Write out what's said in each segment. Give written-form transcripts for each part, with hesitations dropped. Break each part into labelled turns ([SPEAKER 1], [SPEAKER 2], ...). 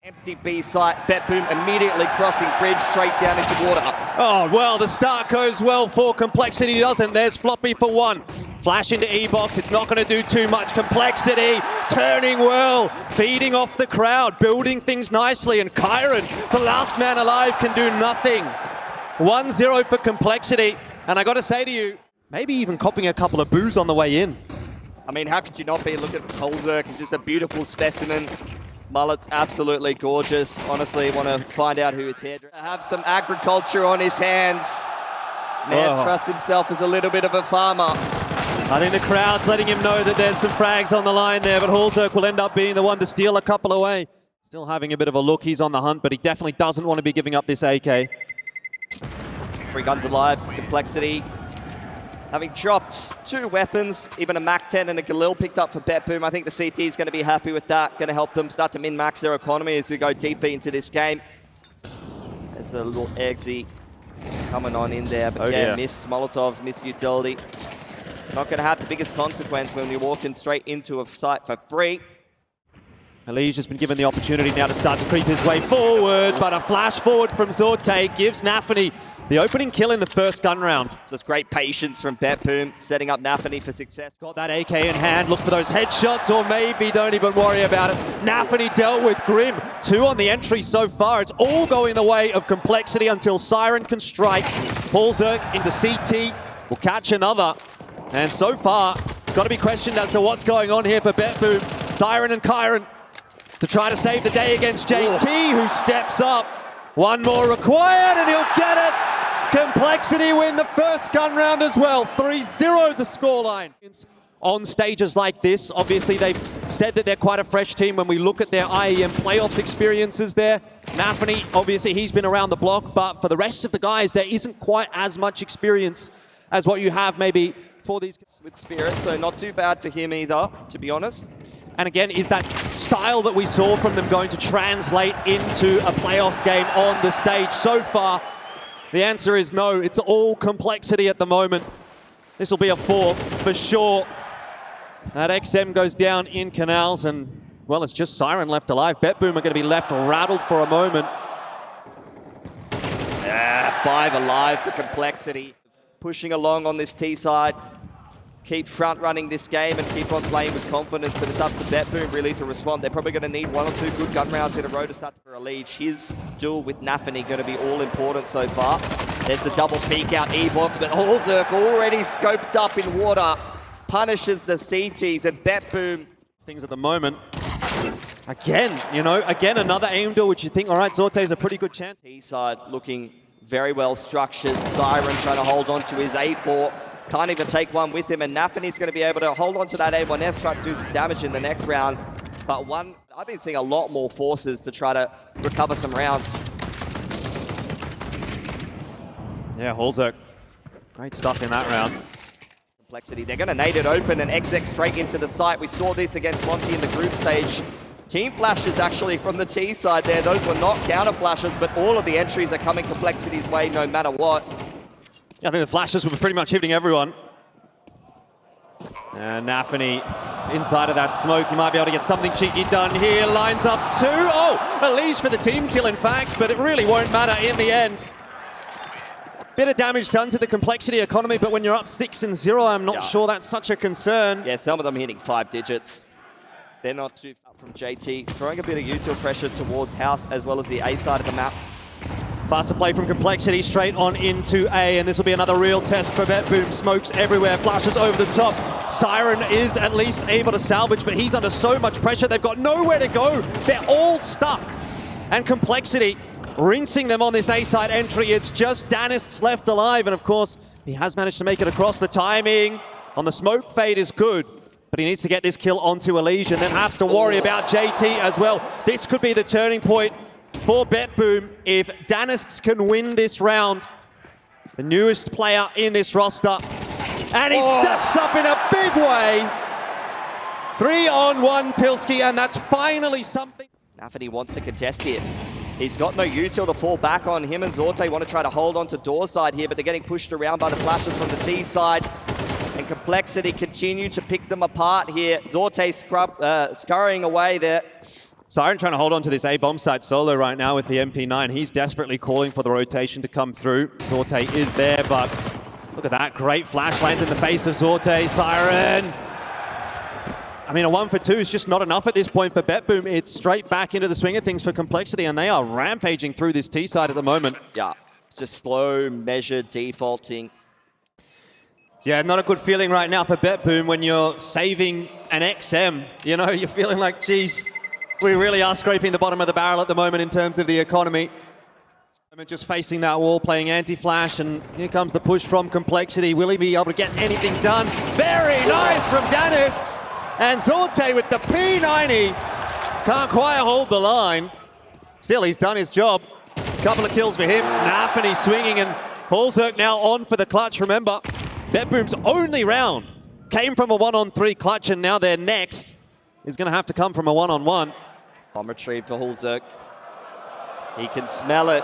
[SPEAKER 1] Empty B site, BetBoom immediately crossing bridge straight down into water.
[SPEAKER 2] Oh, well, the start goes well for Complexity, doesn't. There's Floppy for one. Flash into E-Box, it's not going to do too much. Complexity turning well, feeding off the crowd, building things nicely, and Kyron, the last man alive, can do nothing. 1-0 for Complexity, and I got to say to you, maybe even copping a couple of boos on the way in.
[SPEAKER 1] I mean, how could you not be? Look at Holzerk, he's just a beautiful specimen. Mullet's absolutely gorgeous. Honestly, want to find out who his hair. Have some agriculture on his hands. Man trusts himself as a little bit of a farmer.
[SPEAKER 2] I think the crowd's letting him know that there's some frags on the line there, but Holzerk will end up being the one to steal a couple away. Still having a bit of a look. He's on the hunt, but he definitely doesn't want to be giving up this AK.
[SPEAKER 1] 3 guns alive, Complexity. Having dropped 2 weapons, even a MAC-10 and a Galil picked up for BetBoom. I think the CT is going to be happy with that. Going to help them start to min-max their economy as we go deeper into this game. There's a little Eggsy coming on in there, but miss Molotovs, miss utility. Not going to have the biggest consequence when you're walking straight into a site for free.
[SPEAKER 2] Elige has been given the opportunity now to start to creep his way forward, but a flash forward from Zorte gives Nafany the opening kill in the first gun round.
[SPEAKER 1] So it's great patience from BetBoom, setting up Nafany for success.
[SPEAKER 2] Got that AK in hand, look for those headshots, or maybe don't even worry about it. Nafany dealt with Grim. 2 on the entry so far. It's all going the way of Complexity until Siren can strike. Holzerk into CT, will catch another. And so far, got to be questioned as to what's going on here for BetBoom. Siren and Kyron to try to save the day against JT, who steps up. One more required, and he'll get it. Complexity win the first gun round as well. 3-0 the scoreline. On stages like this, obviously they've said that they're quite a fresh team when we look at their IEM playoffs experiences there. Nafany, obviously he's been around the block, but for the rest of the guys, there isn't quite as much experience as what you have maybe for these.
[SPEAKER 1] With Spirit, so not too bad for him either, to be honest.
[SPEAKER 2] And again, is that style that we saw from them going to translate into a playoffs game on the stage? So far, the answer is no. It's all Complexity at the moment. This will be a 4th for sure. That XM goes down in Canals, and, well, it's just Siren left alive. BetBoom are going to be left rattled for a moment.
[SPEAKER 1] 5 alive for Complexity. Pushing along on this T side. Keep front-running this game and keep on playing with confidence, and it's up to BetBoom really to respond. They're probably going to need 1 or 2 good gun rounds in a row to start for Elige. His duel with Nafany going to be all important so far. There's the double peek out E-Box, but Holzerk already scoped up in water. Punishes the CTs, and BetBoom.
[SPEAKER 2] Things at the moment. Again, again another aim duel, which you think, all right, Zorte's a pretty good chance.
[SPEAKER 1] T-side looking very well structured. Siren trying to hold on to his A4. Can't even take one with him, and Nafany's going to be able to hold on to that A1S, try to do some damage in the next round. But I've been seeing a lot more forces to try to recover some rounds.
[SPEAKER 2] Yeah, Holzerk, great stuff in that round.
[SPEAKER 1] Complexity, they're going to nade it open and XX straight into the site. We saw this against Monty in the group stage. Team flashes actually from the T side there. Those were not counter flashes, but all of the entries are coming Complexity's way no matter what.
[SPEAKER 2] Yeah, I think the flashes were pretty much hitting everyone. And Nafany inside of that smoke. He might be able to get something cheeky done here. Lines up 2. Oh, Elige for the team kill, in fact, but it really won't matter in the end. Bit of damage done to the Complexity economy, but when you're up 6-0, I'm not sure that's such a concern.
[SPEAKER 1] Yeah, some of them hitting 5 digits. They're not too far from JT. Throwing a bit of util pressure towards House as well as the A side of the map.
[SPEAKER 2] Faster play from Complexity straight on into A, and this will be another real test for BetBoom. Smokes everywhere, flashes over the top. Siren is at least able to salvage, but he's under so much pressure. They've got nowhere to go. They're all stuck. And Complexity rinsing them on this A-side entry. It's just Danists left alive, and of course, he has managed to make it across. The timing on the smoke fade is good, but he needs to get this kill onto Elige and then has to worry about JT as well. This could be the turning point for BetBoom if Danists can win this round. The newest player in this roster. And he steps up in a big way. 3-on-1 Pilski, and that's finally something.
[SPEAKER 1] Nafany wants to contest here. He's got no util to fall back on. Him and Zorte want to try to hold on to door side here, but they're getting pushed around by the flashes from the T side. And Complexity continue to pick them apart here. Zorte scurrying away there.
[SPEAKER 2] Siren trying to hold on to this A-bomb site solo right now with the MP9. He's desperately calling for the rotation to come through. Zorte is there, but look at that. Great flash lands in the face of Zorte. Siren. I mean, a 1 for 2 is just not enough at this point for BetBoom. It's straight back into the swing of things for Complexity, and they are rampaging through this T side at the moment.
[SPEAKER 1] Yeah, it's just slow, measured, defaulting.
[SPEAKER 2] Yeah, not a good feeling right now for BetBoom when you're saving an XM. You know, you're feeling like, geez, we really are scraping the bottom of the barrel at the moment in terms of the economy. Just facing that wall, playing anti-flash, and here comes the push from Complexity. Will he be able to get anything done? Very nice from Danist! And Zorte with the P90. Can't quite hold the line. Still, he's done his job. Couple of kills for him. Nafany swinging, and Holzerk now on for the clutch. Remember, BetBoom's only round came from a 1-on-3 clutch, and now their next is going to have to come from a 1-on-1.
[SPEAKER 1] Bomb retrieve for Holzerk. He can smell it.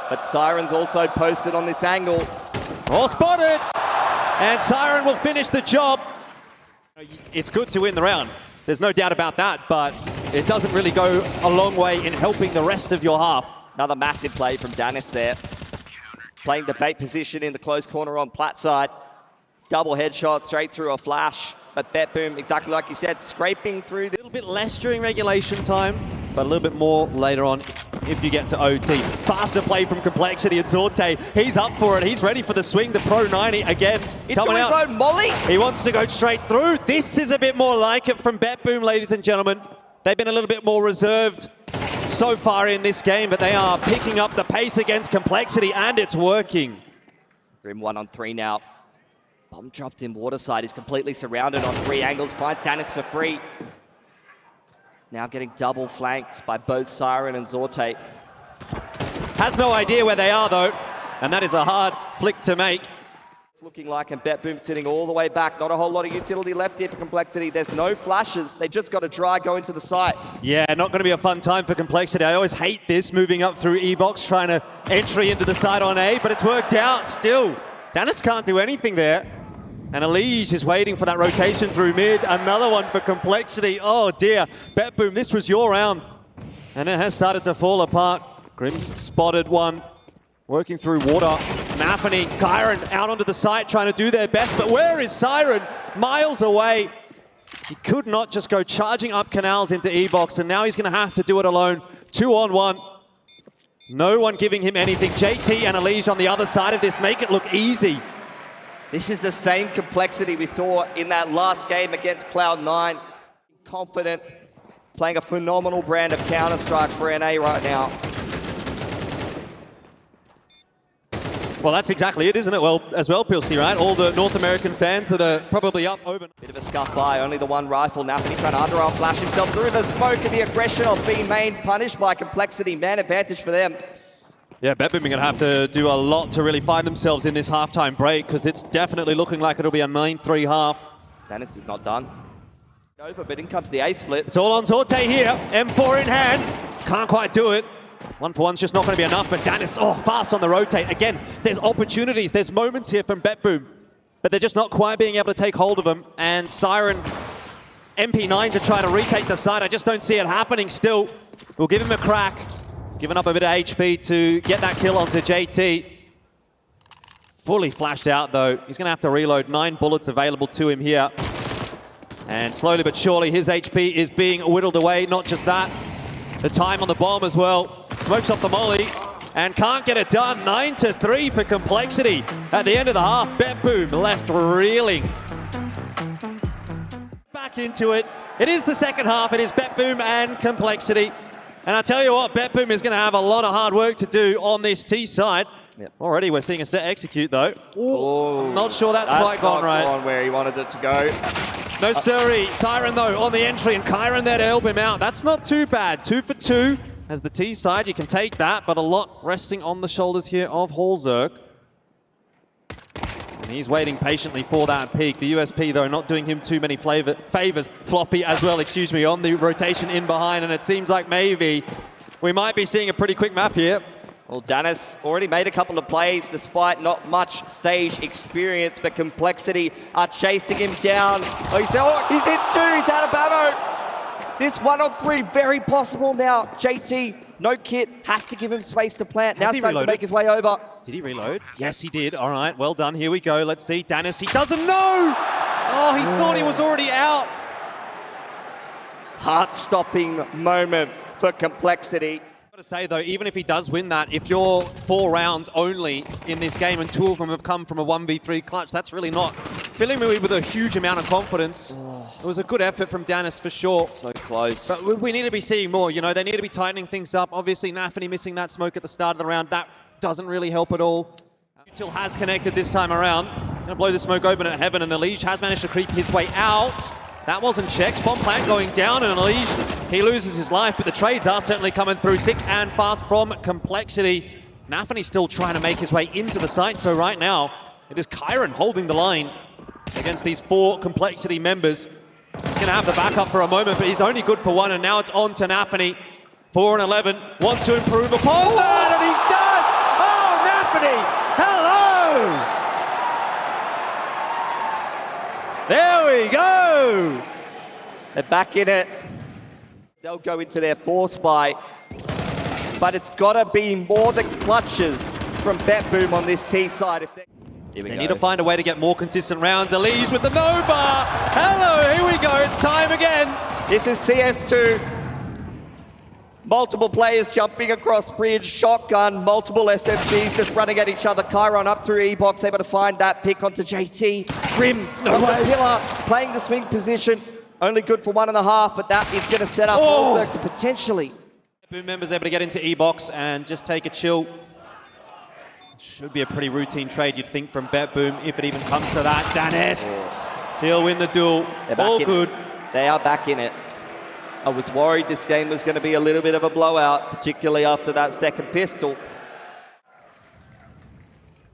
[SPEAKER 1] But Siren's also posted on this angle.
[SPEAKER 2] Oh, spotted! And Siren will finish the job. It's good to win the round. There's no doubt about that, but it doesn't really go a long way in helping the rest of your half.
[SPEAKER 1] Another massive play from Danis there. Playing the bait position in the close corner on Platt side. Double headshot straight through a flash. But BetBoom, exactly like you said, scraping through.
[SPEAKER 2] A little bit less during regulation time, but a little bit more later on if you get to OT. Faster play from Complexity and Zorte. He's up for it. He's ready for the swing. The Pro 90 again coming out.
[SPEAKER 1] His own molly.
[SPEAKER 2] He wants to go straight through. This is a bit more like it from BetBoom, ladies and gentlemen. They've been a little bit more reserved so far in this game, but they are picking up the pace against Complexity, and it's working.
[SPEAKER 1] Grim 1-on-3 now. Bomb dropped in waterside. He's completely surrounded on 3 angles. Finds Danis for free. Now getting double flanked by both Siren and Zorte.
[SPEAKER 2] Has no idea where they are though, and that is a hard flick to make.
[SPEAKER 1] It's looking like, and BetBoom sitting all the way back. Not a whole lot of utility left here for Complexity. There's no flashes. They just got to try, go into the site.
[SPEAKER 2] Yeah, not going to be a fun time for Complexity. I always hate this, moving up through E-Box, trying to entry into the site on A, but it's worked out still. Danis can't do anything there. And Elige is waiting for that rotation through mid. Another one for Complexity. Oh dear. BetBoom, this was your round. And it has started to fall apart. Grim's spotted one. Working through water. Nafany, Kyron out onto the site trying to do their best. But where is Siren? Miles away. He could not just go charging up canals into E-Box. And now he's going to have to do it alone. 2-on-1. No one giving him anything. JT and Elige on the other side of this make it look easy.
[SPEAKER 1] This is the same Complexity we saw in that last game against Cloud9. Confident, playing a phenomenal brand of Counter-Strike for NA right now.
[SPEAKER 2] Well, that's exactly it, isn't it? Well, as well, Pilsky, right? All the North American fans that are probably up over.
[SPEAKER 1] Bit of a scuff by, only the one rifle. Nafany trying to underarm flash himself through the smoke, and the aggression of B main punished by Complexity. Man advantage for them.
[SPEAKER 2] Yeah, BetBoom are going to have to do a lot to really find themselves in this halftime break, because it's definitely looking like it'll be a 9-3 half.
[SPEAKER 1] Danis is not done. Over, but in comes the A split.
[SPEAKER 2] It's all on Zorte here. M4 in hand. Can't quite do it. 1-for-1's just not going to be enough, but Danis, oh, fast on the rotate. Again, there's opportunities, there's moments here from BetBoom, but they're just not quite being able to take hold of them. And Siren, MP9 to try to retake the side. I just don't see it happening still. We'll give him a crack. He's given up a bit of HP to get that kill onto JT. Fully flashed out though. He's going to have to reload. 9 bullets available to him here. And slowly but surely his HP is being whittled away. Not just that, the time on the bomb as well. Smokes off the molly and can't get it done. 9-3 for Complexity. At the end of the half, BetBoom left reeling. Back into it. It is the second half. It is BetBoom and Complexity. And I tell you what, BetBoom is going to have a lot of hard work to do on this T side. Yep. Already we're seeing a set execute though. Ooh, not sure that's quite gone right.
[SPEAKER 1] Gone where he wanted it to go.
[SPEAKER 2] No siree. Siren though on the entry, and Kyron there to help him out. That's not too bad. 2 for 2 as the T side. You can take that, but a lot resting on the shoulders here of Holzerk. And he's waiting patiently for that peak. The USP though not doing him too many favors. Floppy as well, excuse me, on the rotation in behind, and it seems like maybe we might be seeing a pretty quick map here.
[SPEAKER 1] Well, Danis already made a couple of plays despite not much stage experience, but Complexity are chasing him down. Oh, he's hit 2, he's out of ammo. This 1-on-3, very possible now. JT, no kit, has to give him space to plant. Now starting to make his way over.
[SPEAKER 2] Did he reload? Yes, he did. All right, well done. Here we go. Let's see. Danis, he doesn't know! Oh, he thought he was already out.
[SPEAKER 1] Heart-stopping moment for Complexity.
[SPEAKER 2] I've got to say, though, even if he does win that, if you're 4 rounds only in this game and 2 of them have come from a 1v3 clutch, that's really not filling me with a huge amount of confidence. It was a good effort from Danis for sure.
[SPEAKER 1] So close.
[SPEAKER 2] But we need to be seeing more. You know, they need to be tightening things up. Obviously, Nafany missing that smoke at the start of the round, that doesn't really help at all. Util has connected this time around. Gonna blow the smoke open at Heaven, and Elige has managed to creep his way out. That wasn't checked. Bomb plant going down, and Elige, he loses his life, but the trades are certainly coming through thick and fast from Complexity. Nafany still trying to make his way into the site, so right now, it is Kyron holding the line against these 4 Complexity members. He's gonna have the backup for a moment, but he's only good for 1, and now it's on to Nafany. 4-11, wants to improve upon that, and he does! Oh, Nafany, hello! There we go!
[SPEAKER 1] They're back in it. They'll go into their force buy, but it's gotta be more than clutches from BetBoom on this T side.
[SPEAKER 2] They need to find a way to get more consistent rounds. Elige with the Nova! Hello, here we go, it's time again!
[SPEAKER 1] This is CS2. Multiple players jumping across bridge, shotgun, multiple SMGs just running at each other. Kyron up through E-box, able to find that pick onto JT. Grim on the pillar, playing the swing position. Only good for 1.5, but that is going to set up Holzerk to potentially.
[SPEAKER 2] BetBoom members able to get into E-box and just take a chill. Should be a pretty routine trade, you'd think, from BetBoom, if it even comes to that. Danis, he'll win the duel. All good.
[SPEAKER 1] They are back in it. I was worried this game was going to be a little bit of a blowout, particularly after that second pistol.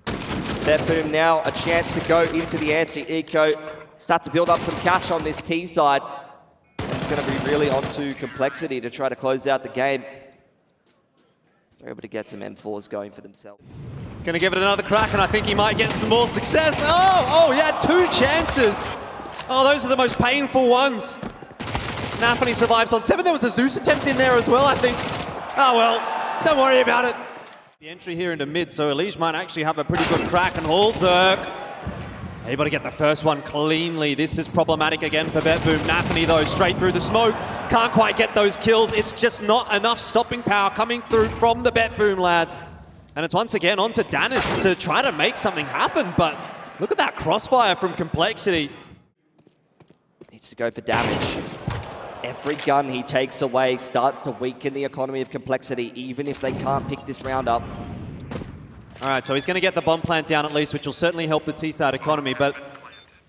[SPEAKER 1] BetBoom now a chance to go into the anti-eco, start to build up some cash on this T side. And it's going to be really onto Complexity to try to close out the game. They're able to get some M4s going for themselves.
[SPEAKER 2] He's going to give it another crack, and I think he might get some more success. Oh, he had 2 chances. Oh, those are the most painful ones. Nafany survives on 7. There was a Zeus attempt in there as well, I think. Oh well, don't worry about it. The entry here into mid, so Elige might actually have a pretty good crack, and Holzerk able to get the first one cleanly. This is problematic again for BetBoom. Nafany though, straight through the smoke. Can't quite get those kills. It's just not enough stopping power coming through from the BetBoom lads. And it's once again on to Danis to try to make something happen, but look at that crossfire from Complexity.
[SPEAKER 1] Needs to go for damage. Every gun he takes away starts to weaken the economy of Complexity, even if they can't pick this round up.
[SPEAKER 2] All right, so he's going to get the bomb plant down at least, which will certainly help the T-side economy, but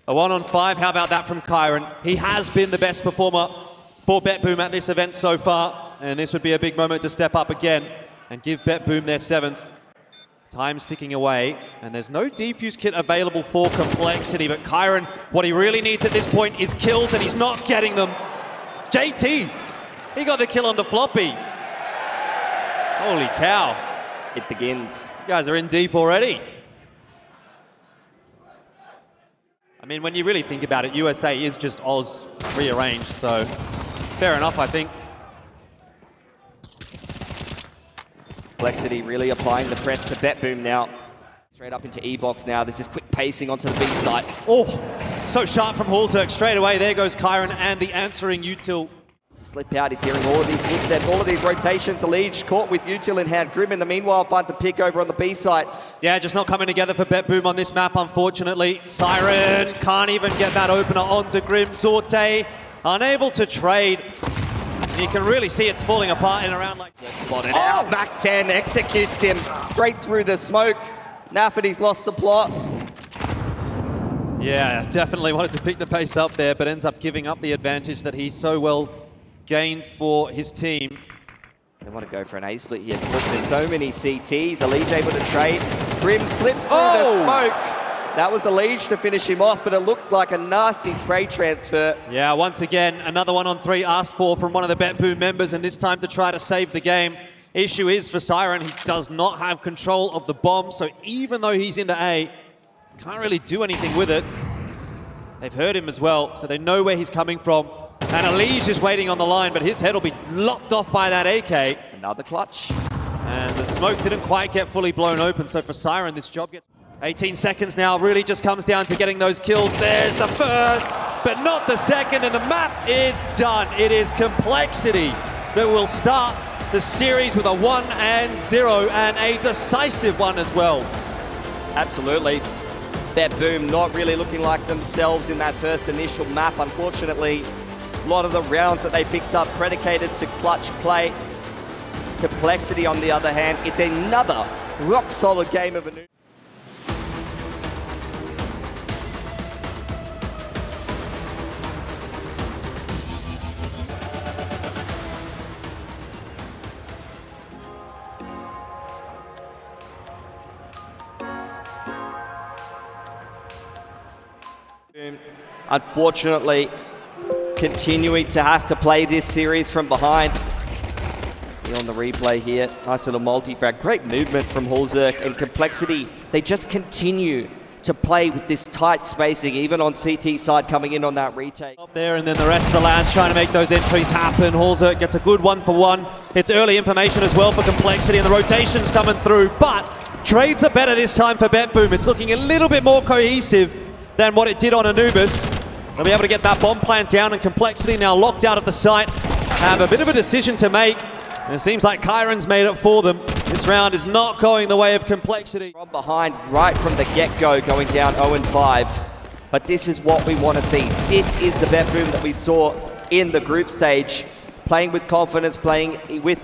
[SPEAKER 2] a 1-on-5, how about that from Kyron? He has been the best performer for BetBoom at this event so far, and this would be a big moment to step up again and give BetBoom their 7th. Time's ticking away, and there's no defuse kit available for Complexity, but Kyron, what he really needs at this point is kills, and he's not getting them. JT, he got the kill on the floppy. Holy cow.
[SPEAKER 1] It begins.
[SPEAKER 2] You guys are in deep already. I mean, when you really think about it, USA is just Oz rearranged, so fair enough, I think.
[SPEAKER 1] Complexity really applying the press to BetBoom now. Straight up into E-box now. This is quick pacing onto the B site.
[SPEAKER 2] Oh, so sharp from Holzerk straight away. There goes Kyron and the answering Util.
[SPEAKER 1] To slip out, he's hearing all of these footsteps, all of these rotations. Elige caught with Util in hand. Grim in the meanwhile finds a pick over on the B site.
[SPEAKER 2] Yeah, just not coming together for BetBoom on this map, unfortunately. Siren can't even get that opener onto Grim. Sorte unable to trade. You can really see it's falling apart in around like...
[SPEAKER 1] Spotted out. Mac 10 executes him straight through the smoke. Nafany's lost the plot.
[SPEAKER 2] Yeah, definitely wanted to pick the pace up there, but ends up giving up the advantage that he so well gained for his team.
[SPEAKER 1] They want to go for an A-split here. Look, there's so many CTs. Elige able to trade. Grim slips through the smoke. That was Elige to finish him off, but it looked like a nasty spray transfer.
[SPEAKER 2] Yeah, once again, another 1-on-3 asked for from one of the BetBoom members, and this time to try to save the game. Issue is for Siren, he does not have control of the bomb, so even though he's into A, can't really do anything with it. They've heard him as well, so they know where he's coming from. And Elige is waiting on the line, but his head will be lopped off by that AK.
[SPEAKER 1] Another clutch.
[SPEAKER 2] And the smoke didn't quite get fully blown open, so for Siren, this job gets 18 seconds now. Really just comes down to getting those kills. There's the first, but not the second, and the map is done. It is Complexity that will start the series with a 1-0 and a decisive one as well.
[SPEAKER 1] Absolutely. BetBoom not really looking like themselves in that first initial map. Unfortunately, a lot of the rounds that they picked up predicated to clutch play. Complexity, on the other hand, it's another rock-solid game of a new. Unfortunately, continuing to have to play this series from behind. See on the replay here, nice little multi-frag. Great movement from Hulzerk, and Complexity, they just continue to play with this tight spacing, even on CT side coming in on that retake.
[SPEAKER 2] Up there, and then the rest of the lads trying to make those entries happen. Hulzerk gets a good 1-for-1. It's early information as well for Complexity, and the rotation's coming through, but trades are better this time for BetBoom. It's looking a little bit more cohesive than what it did on Anubis. They'll be able to get that bomb plant down, and Complexity now locked out of the site. Have a bit of a decision to make, and it seems like Kyron's made it for them. This round is not going the way of Complexity.
[SPEAKER 1] From behind, right from the get-go, going down 0-5. But this is what we want to see. This is the BetBoom that we saw in the group stage. Playing with confidence, playing with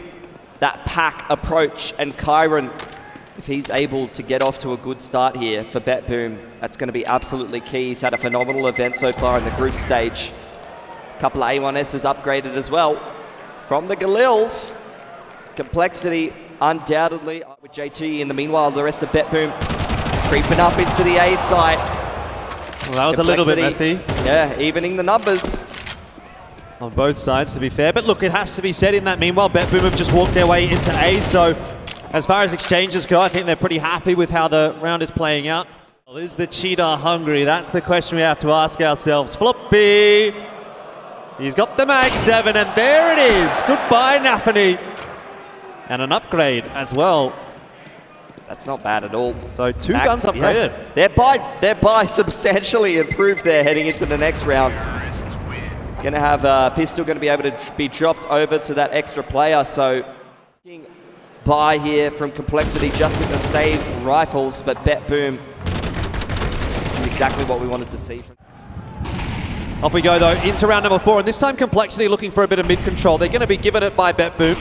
[SPEAKER 1] that pack approach, and Kyron, if he's able to get off to a good start here for BetBoom, that's going to be absolutely key. He's had a phenomenal event so far in the group stage. A couple of A1Ss upgraded as well. From the Galils, Complexity undoubtedly with JT. In the meanwhile, the rest of BetBoom creeping up into the A site.
[SPEAKER 2] Well, that was a little bit messy.
[SPEAKER 1] Yeah, evening the numbers.
[SPEAKER 2] On both sides, to be fair. But look, it has to be said in that meanwhile, BetBoom have just walked their way into A, so as far as exchanges go, I think they're pretty happy with how the round is playing out. Well, is the cheetah hungry? That's the question we have to ask ourselves. Floppy! He's got the Mag 7, and there it is! Goodbye, Nafany! And an upgrade as well.
[SPEAKER 1] That's not bad at all.
[SPEAKER 2] So two guns upgraded.
[SPEAKER 1] Yeah. Their buy substantially improved there heading into the next round. Gonna have Pistol gonna be able to be dropped over to that extra player, so buy here from Complexity just with the save rifles, but BetBoom is exactly what we wanted to see.
[SPEAKER 2] Off we go though, into round number 4, and this time Complexity looking for a bit of mid control. They're going to be given it by BetBoom.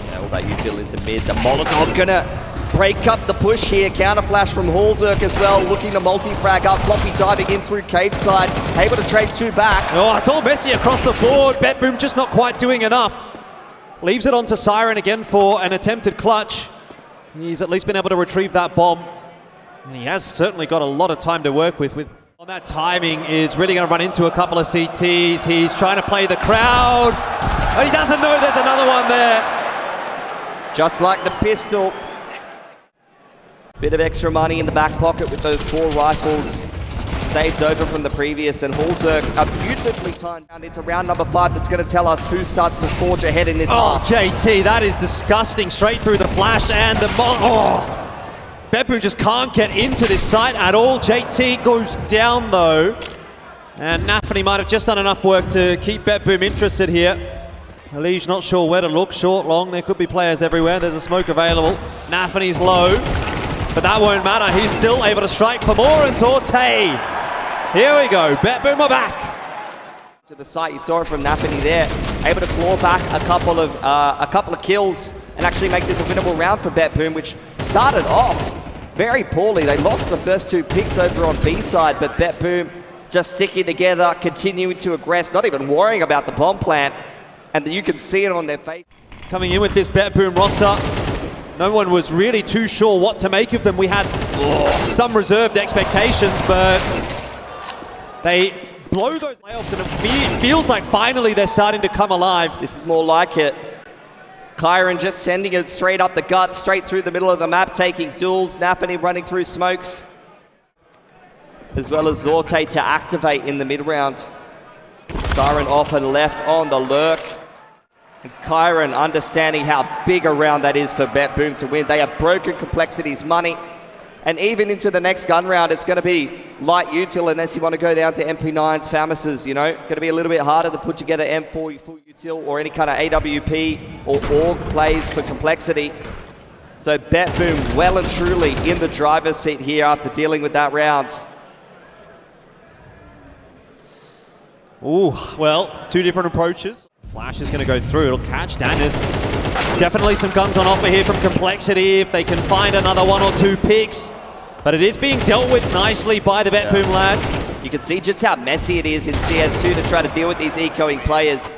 [SPEAKER 1] Yeah, all that util into mid. The Molotov gonna break up the push here. Counter flash from Hulzerk as well, looking to multi-frag up. Floppy diving in through cave side, able to trade 2 back.
[SPEAKER 2] Oh, it's all messy across the board. BetBoom just not quite doing enough. Leaves it on to Siren again for an attempted clutch. He's at least been able to retrieve that bomb. And he has certainly got a lot of time to work with. On that timing is really going to run into a couple of CTs. He's trying to play the crowd. But he doesn't know there's another one there.
[SPEAKER 1] Just like the Pistol. Bit of extra money in the back pocket with those 4 rifles. Saved over from the previous, and Hulzerk a beautifully timed round into round number 5 that's going to tell us who starts to forge ahead in this half.
[SPEAKER 2] JT, that is disgusting. Straight through the flash and the BetBoom just can't get into this site at all. JT goes down though, and Nafany might have just done enough work to keep BetBoom interested here. Elige not sure where to look, short, long, there could be players everywhere. There's a smoke available. Nafany's low, but that won't matter. He's still able to strike for more, and Torte. Here we go, BetBoom are back.
[SPEAKER 1] To the site, you saw it from Nafany there, able to claw back a couple of kills and actually make this a winnable round for BetBoom, which started off very poorly. They lost the first 2 picks over on B side, but BetBoom just sticking together, continuing to aggress, not even worrying about the bomb plant, and you can see it on their face.
[SPEAKER 2] Coming in with this BetBoom roster, no one was really too sure what to make of them. We had some reserved expectations, but they blow those playoffs, and it feels like finally they're starting to come alive.
[SPEAKER 1] This is more like it. Kyron just sending it straight up the gut, straight through the middle of the map, taking duels. Nafany running through smokes, as well as Zorte to activate in the mid round. Siren off and left on the lurk. And Kyron understanding how big a round that is for BetBoom to win. They have broken Complexity's money. And even into the next gun round, it's going to be light util unless you want to go down to MP9's Famises, you know. Going to be a little bit harder to put together M4 full util or any kind of AWP or AUG plays for Complexity. So BetBoom well and truly in the driver's seat here after dealing with that round.
[SPEAKER 2] Ooh, well, two different approaches. Flash is going to go through. It'll catch Danists. Definitely some guns on offer here from Complexity if they can find another one or two picks. But it is being dealt with nicely by the BetBoom lads.
[SPEAKER 1] You can see just how messy it is in CS2 to try to deal with these ecoing players.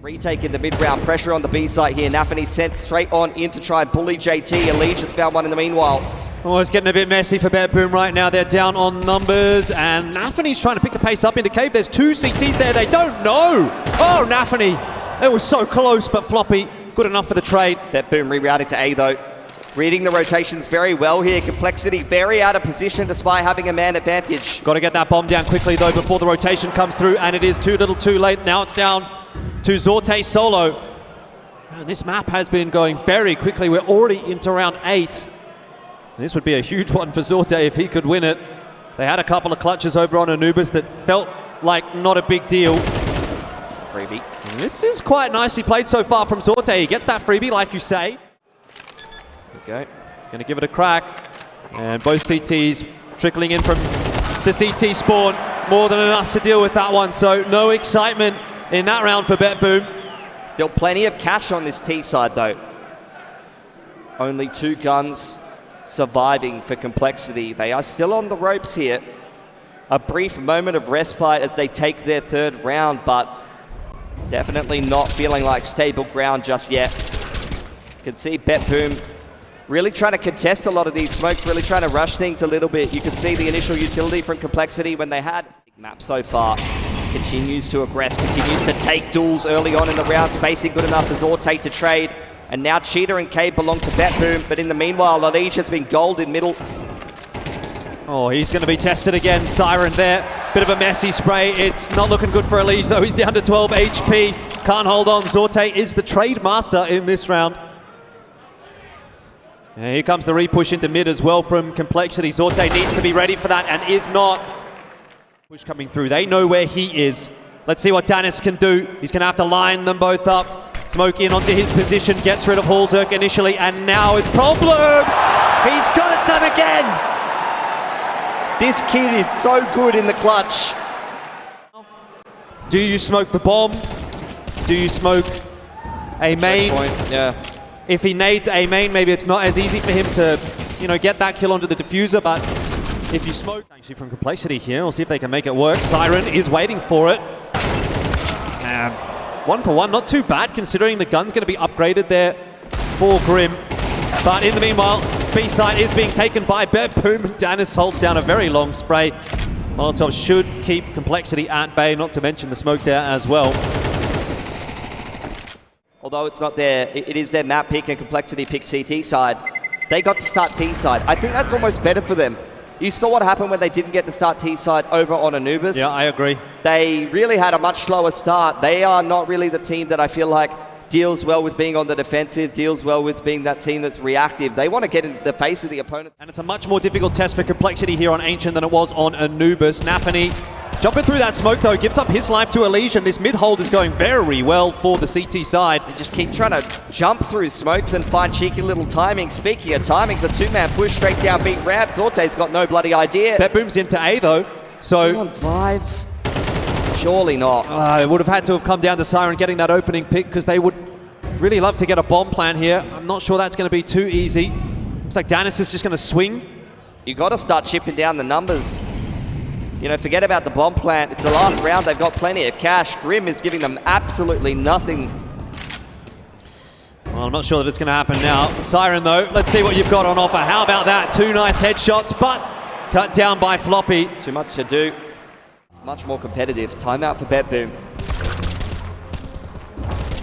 [SPEAKER 1] Retake in the mid-round, pressure on the B site here. Nafany sent straight on in to try and bully JT. Allegiance found one in the meanwhile.
[SPEAKER 2] Oh, it's getting a bit messy for BetBoom right now. They're down on numbers, and Nafany's trying to pick the pace up into Cave. There's two CTs there. They don't know. Oh, Nafany. It was so close, but Floppy, good enough for the trade.
[SPEAKER 1] BetBoom rerouting to A, though. Reading the rotations very well here. Complexity very out of position despite having a man advantage.
[SPEAKER 2] Got to get that bomb down quickly, though, before the rotation comes through, and it is too little too late. Now it's down to Zorte solo. Man, this map has been going very quickly. We're already into round 8. This would be a huge one for Zorte if he could win it. They had a couple of clutches over on Anubis that felt like not a big deal.
[SPEAKER 1] Freebie.
[SPEAKER 2] And this is quite nicely played so far from Zorte. He gets that freebie, like you say.
[SPEAKER 1] Okay.
[SPEAKER 2] He's going to give it a crack. And both CTs trickling in from the CT spawn. More than enough to deal with that one. So no excitement in that round for BetBoom.
[SPEAKER 1] Still plenty of cash on this T side, though. Only 2 guns surviving for Complexity. They are still on the ropes here. A brief moment of respite as they take their 3rd round, but definitely not feeling like stable ground just yet. You can see BetBoom really trying to contest a lot of these smokes, really trying to rush things a little bit. You can see the initial utility from Complexity when they had big map so far. Continues to aggress, continues to take duels early on in the round, spacing good enough for Zorte to trade. And now Cheetah and Cade belong to BetBoom, but in the meanwhile, Lalish has been gold in middle.
[SPEAKER 2] Oh, he's going to be tested again. Siren there. Bit of a messy spray. It's not looking good for Elige, though. He's down to 12 HP. Can't hold on. Zorte is the trade master in this round. And here comes the repush into mid as well from Complexity. Zorte needs to be ready for that and is not. Push coming through. They know where he is. Let's see what Danis can do. He's going to have to line them both up. Smoke in onto his position, gets rid of Hallzerk initially, and now it's problems! He's got it done again!
[SPEAKER 1] This kid is so good in the clutch.
[SPEAKER 2] Do you smoke the bomb? Do you smoke a main?
[SPEAKER 1] Yeah.
[SPEAKER 2] If he nades a main, maybe it's not as easy for him to, you know, get that kill onto the diffuser, but if you smoke, actually from Complexity here, we'll see if they can make it work. Siren is waiting for it. 1 for 1, not too bad considering the gun's going to be upgraded there for Grim. But in the meanwhile, B-side is being taken by BetBoom. Danis holds down a very long spray. Molotov should keep Complexity at bay, not to mention the smoke there as well.
[SPEAKER 1] Although it's not there, it is their map pick and Complexity pick CT side. They got to start T side. I think that's almost better for them. You saw what happened when they didn't get to start T side over on Anubis.
[SPEAKER 2] Yeah, I agree.
[SPEAKER 1] They really had a much slower start. They are not really the team that I feel like deals well with being on the defensive, deals well with being that team that's reactive. They want to get into the face of the opponent.
[SPEAKER 2] And it's a much more difficult test for Complexity here on Ancient than it was on Anubis. Nafany jumping through that smoke though, gives up his life to Elige, and this mid hold is going very well for the CT side.
[SPEAKER 1] They just keep trying to jump through smokes and find cheeky little timing. Speaking of timings, a 2-man push straight down beat Rab. Zorte's got no bloody idea.
[SPEAKER 2] BetBoom's into A though, so...
[SPEAKER 1] on 5. Surely not.
[SPEAKER 2] It would have had to have come down to Siren getting that opening pick because they would really love to get a bomb plan here. I'm not sure that's going to be too easy. Looks like Danis is just going to swing.
[SPEAKER 1] You got to start chipping down the numbers. You know, forget about the bomb plant. It's the last round. They've got plenty of cash. Grim is giving them absolutely nothing.
[SPEAKER 2] Well, I'm not sure that it's going to happen now. Siren, though, let's see what you've got on offer. How about that? 2 nice headshots, but cut down by Floppy.
[SPEAKER 1] Too much to do. Much more competitive. Timeout for BetBoom.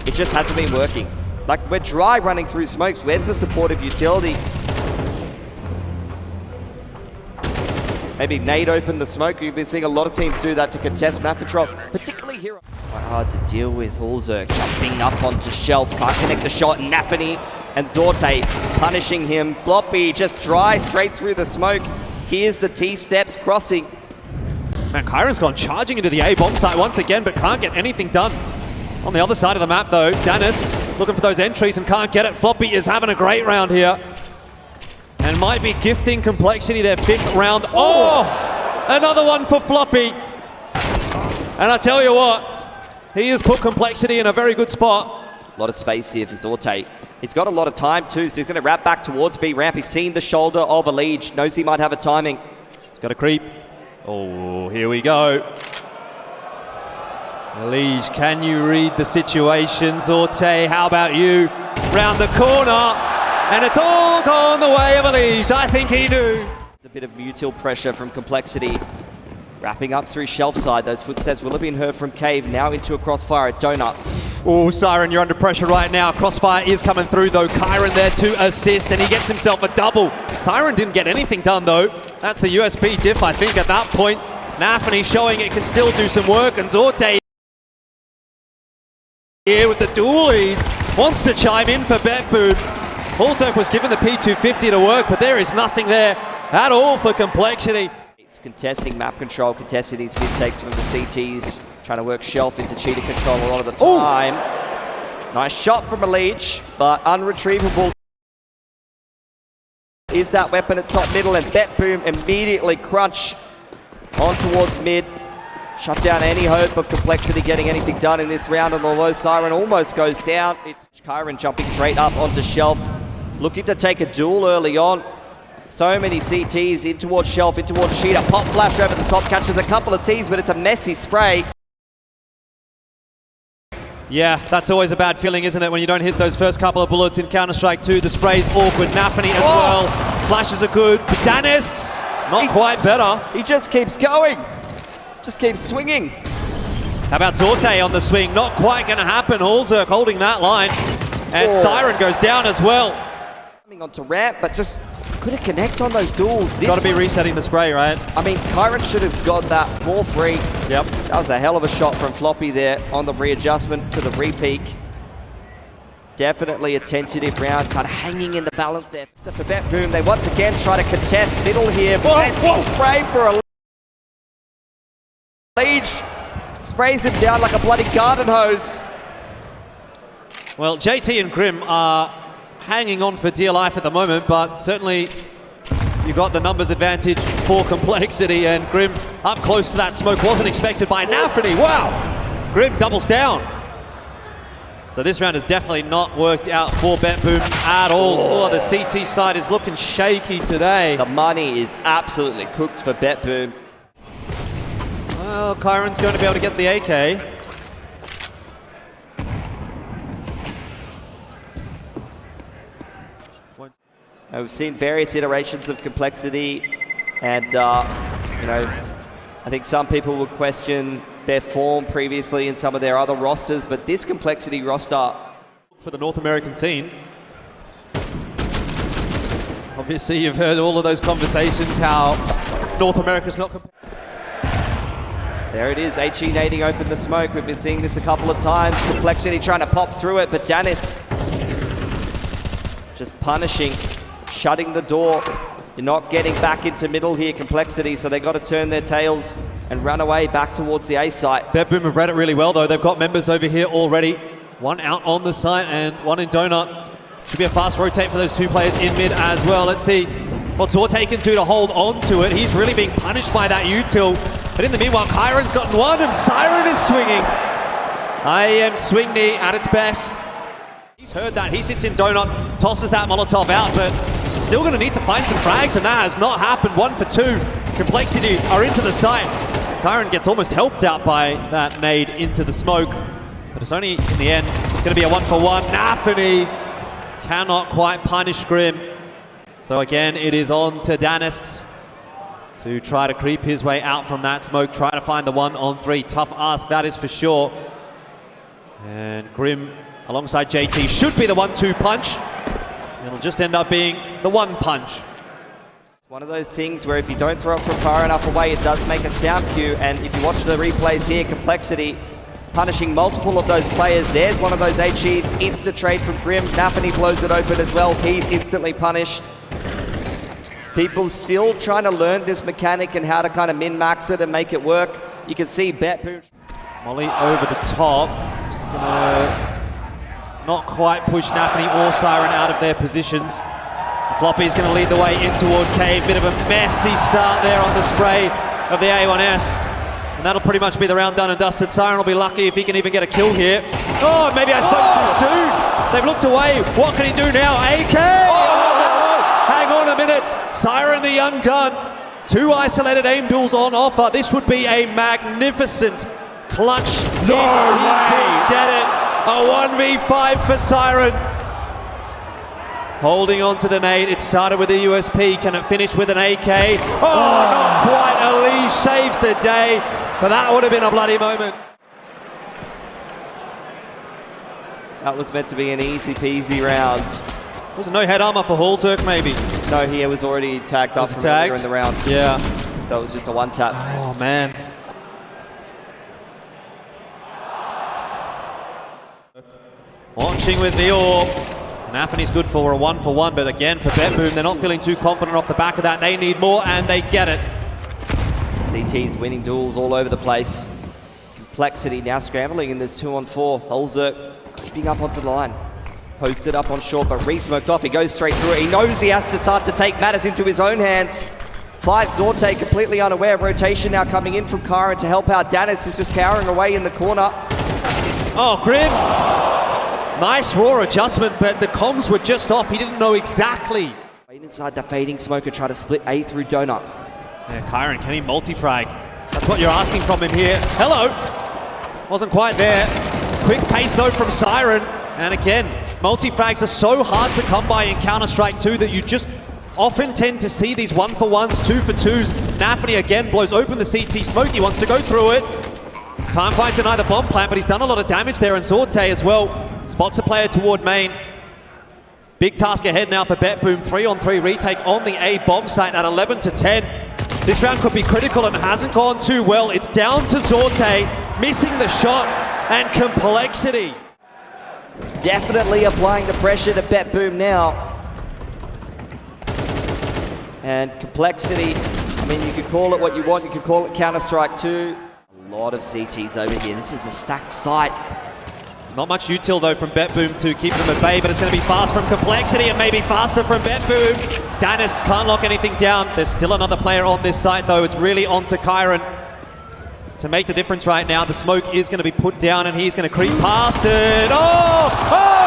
[SPEAKER 1] It just hasn't been working. Like, we're dry running through smokes. Where's the supportive utility? Maybe nade open the smoke. You've been seeing a lot of teams do that to contest map control, particularly here. Quite hard to deal with. Hulzerk jumping up onto Shelf, can't connect the shot. Nafany and Zorte punishing him. Floppy just dry straight through the smoke. Here's the T-steps crossing.
[SPEAKER 2] Man, Kyron's gone charging into the A bomb site once again, but can't get anything done. On the other side of the map, though, Danist looking for those entries and can't get it. Floppy is having a great round here. And might be gifting Complexity their 5th round. Oh! Another one for Floppy. And I tell you what, he has put Complexity in a very good spot.
[SPEAKER 1] A lot of space here for Zorte. He's got a lot of time too, so he's going to wrap back towards B ramp. He's seen the shoulder of a Liege, knows he might have a timing.
[SPEAKER 2] He's got a creep. Oh, here we go. Liege, can you read the situation? Zorte, how about you? Round the corner, and it's all gone the way of Liege. I think he knew.
[SPEAKER 1] It's a bit of mutil pressure from Complexity. Wrapping up through Shelf side. Those footsteps will have been heard from Cave. Now into a crossfire at Donut.
[SPEAKER 2] Oh, Siren, you're under pressure right now. Crossfire is coming through, though. Kyron there to assist, and he gets himself a double. Siren didn't get anything done, though. That's the USP diff, I think, at that point. Nafany showing it can still do some work, and Zorte here with the dualies. Wants to chime in for BetBoom. Hulzerk was given the P250 to work, but there is nothing there at all for Complexity.
[SPEAKER 1] It's contesting map control, contesting these mid takes from the CTs. Trying to work Shelf into cheater control a lot of the time. Ooh. Nice shot from a Leech, but unretrievable. Is that weapon at top middle, and BetBoom immediately crunch on towards mid. Shut down any hope of Complexity getting anything done in this round, and although Siren almost goes down, it's Kyron jumping straight up onto Shelf, looking to take a duel early on. So many CTs in towards Shelf, in towards Cheetah. Pop flash over the top, catches a couple of Ts, but it's a messy spray.
[SPEAKER 2] Yeah, that's always a bad feeling, isn't it, when you don't hit those first couple of bullets in Counter-Strike 2. The spray's awkward. Nafany as well. Flashes are good. But Danist, not quite better.
[SPEAKER 1] He just keeps going. Just keeps swinging.
[SPEAKER 2] How about Zorte on the swing? Not quite going to happen. Hulzerk holding that line. And Siren goes down as well.
[SPEAKER 1] Coming onto ramp, but just couldn't connect on those duels.
[SPEAKER 2] Got to be resetting the spray, right?
[SPEAKER 1] I mean, Kyron should have got that 4-3.
[SPEAKER 2] Yep.
[SPEAKER 1] That was a hell of a shot from Floppy there on the readjustment to the re-peak. Definitely a tentative round, kind of hanging in the balance there. So for BetBoom, they once again try to contest middle here. Whoa. Spray for a Liege. Sprays him down like a bloody garden hose.
[SPEAKER 2] Well, JT and Grim are hanging on for dear life at the moment, but certainly you got the numbers advantage for Complexity, and Grim up close to that smoke wasn't expected by Nafany. Wow! Grim doubles down. So this round has definitely not worked out for BetBoom at all. Oh, the CT side is looking shaky today.
[SPEAKER 1] The money is absolutely cooked for BetBoom.
[SPEAKER 2] Well, Kyron's going to be able to get the AK.
[SPEAKER 1] We've seen various iterations of Complexity, and you know, I think some people would question their form previously in some of their other rosters, but this Complexity roster
[SPEAKER 2] for the North American scene. Obviously, you've heard all of those conversations how North America's not.
[SPEAKER 1] There it is, HE nading open the smoke. We've been seeing this a couple of times. Complexity trying to pop through it, but Danis just punishing. Shutting the door. You're not getting back into middle here, Complexity, so they've got to turn their tails and run away back towards the A site.
[SPEAKER 2] BetBoom have read it really well, though. They've got members over here already. One out on the site and one in Donut. Should be a fast rotate for those two players in mid as well. Let's see what Zorte can do to hold on to it. He's really being punished by that util. But in the meanwhile, Kyron's gotten one and Siren is swinging. IEM swing knee at its best. He's heard that. He sits in Donut, tosses that Molotov out, but still going to need to find some frags, and that has not happened. 1 for 2. Complexity are into the site. Kyron gets almost helped out by that nade into the smoke, but it's only in the end going to be a 1 for 1. Nafany cannot quite punish Grim. So again, it is on to Danists to try to creep his way out from that smoke, try to find the 1-on-3. Tough ask, that is for sure. And Grim alongside JT should be the 1-2 punch. It'll just end up being the 1 punch.
[SPEAKER 1] It's one of those things where if you don't throw it from far enough away, it does make a sound cue. And if you watch the replays here, Complexity punishing multiple of those players. There's one of those HEs, instant trade from Grim. Nafany blows it open as well. He's instantly punished. People still trying to learn this mechanic and how to kind of min-max it and make it work. You can see BetBoom.
[SPEAKER 2] Molly over the top. Just gonna not quite push Nafany or Siren out of their positions. Floppy's gonna lead the way in toward Cave. Bit of a messy start there on the spray of the A1S. And that'll pretty much be the round done and dusted. Siren will be lucky if he can even get a kill here. Oh, maybe I spoke too soon. They've looked away. What can he do now? AK! Oh, no. Hang on a minute. Siren, the young gun. 2 isolated aim duels on offer. This would be a magnificent clutch. No way! Get it. A 1v5 for Siren. Holding on to the nade. It started with a USP. Can it finish with an AK? Oh, not quite. Ali saves the day. But that would have been a bloody moment.
[SPEAKER 1] That was meant to be an easy peasy round.
[SPEAKER 2] Was no head armor for Hallzerk, maybe?
[SPEAKER 1] No, he was already tagged up from earlier in the round.
[SPEAKER 2] Yeah.
[SPEAKER 1] So it was just a one tap.
[SPEAKER 2] Oh, man. Launching with the orb. Nafany's good for a 1-for-1, but again, for BetBoom, they're not feeling too confident off the back of that. They need more, and they get it.
[SPEAKER 1] CT's winning duels all over the place. Complexity now scrambling in this 2-on-4. Hallzerk creeping up onto the line. Posted up on short, but re-smoked off. He goes straight through it. He knows he has to start to take matters into his own hands. Fights Zorte completely unaware. Rotation now coming in from Kyron to help out Dennis, who's just cowering away in the corner.
[SPEAKER 2] Oh, Grim. Nice raw adjustment, but the comms were just off. He didn't know exactly.
[SPEAKER 1] Right inside the fading smoker, try to split A through Donut.
[SPEAKER 2] Yeah, Kyron, can he multi-frag? That's what you're asking from him here. Hello. Wasn't quite there. Quick pace though from Siren. And again, multi-frags are so hard to come by in Counter-Strike 2 that you just often tend to see these 1-for-1s, 2-for-2s. Nafany again blows open the CT smoke. He wants to go through it. Can't quite deny the bomb plant, but he's done a lot of damage there, and Zorte as well. Spots a player toward main. Big task ahead now for BetBoom. 3-on-3 retake on the A bomb site at 11-10. This round could be critical and hasn't gone too well. It's down to Zorte, missing the shot, and Complexity.
[SPEAKER 1] Definitely applying the pressure to BetBoom now. And Complexity, I mean, you could call it what you want. You could call it Counter-Strike 2. A lot of CTs over here. This is a stacked site.
[SPEAKER 2] Not much util though from BetBoom to keep them at bay, but it's going to be fast from Complexity and maybe faster from BetBoom. Dennis can't lock anything down. There's still another player on this site though. It's really on to Kyron to make the difference right now. The smoke is going to be put down and he's going to creep past it. Oh,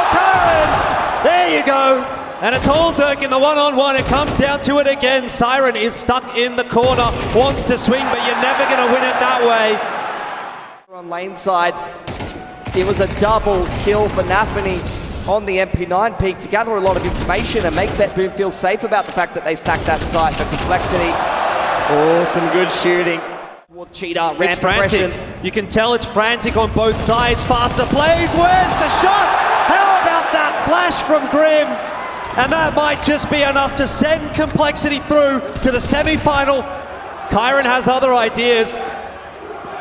[SPEAKER 2] Kyron! There you go. And it's Hallzerk in the 1-on-1. It comes down to it again. Siren is stuck in the corner, wants to swing, but you're never going to win it that way.
[SPEAKER 1] On lane side, it was a double kill for Nafany on the MP9 peak to gather a lot of information and make BetBoom feel safe about the fact that they stacked that site. But Complexity, oh, some good shooting. Towards Cheetah, ramp
[SPEAKER 2] frantic. You can tell it's frantic on both sides. Faster plays. Where's the shot? How about that flash from Grim? And that might just be enough to send Complexity through to the semi-final. Kyron has other ideas.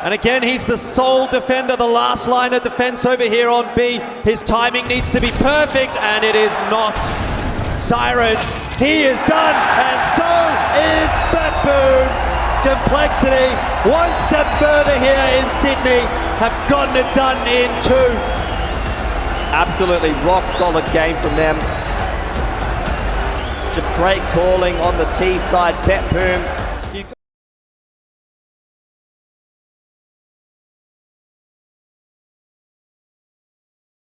[SPEAKER 2] And again, he's the sole defender, the last line of defense over here on B. His timing needs to be perfect, and it is not. Siren, he is done, and so is BetBoom. Complexity, one step further here in Sydney, have gotten it done in 2.
[SPEAKER 1] Absolutely rock solid game from them. Just great calling on the T side. BetBoom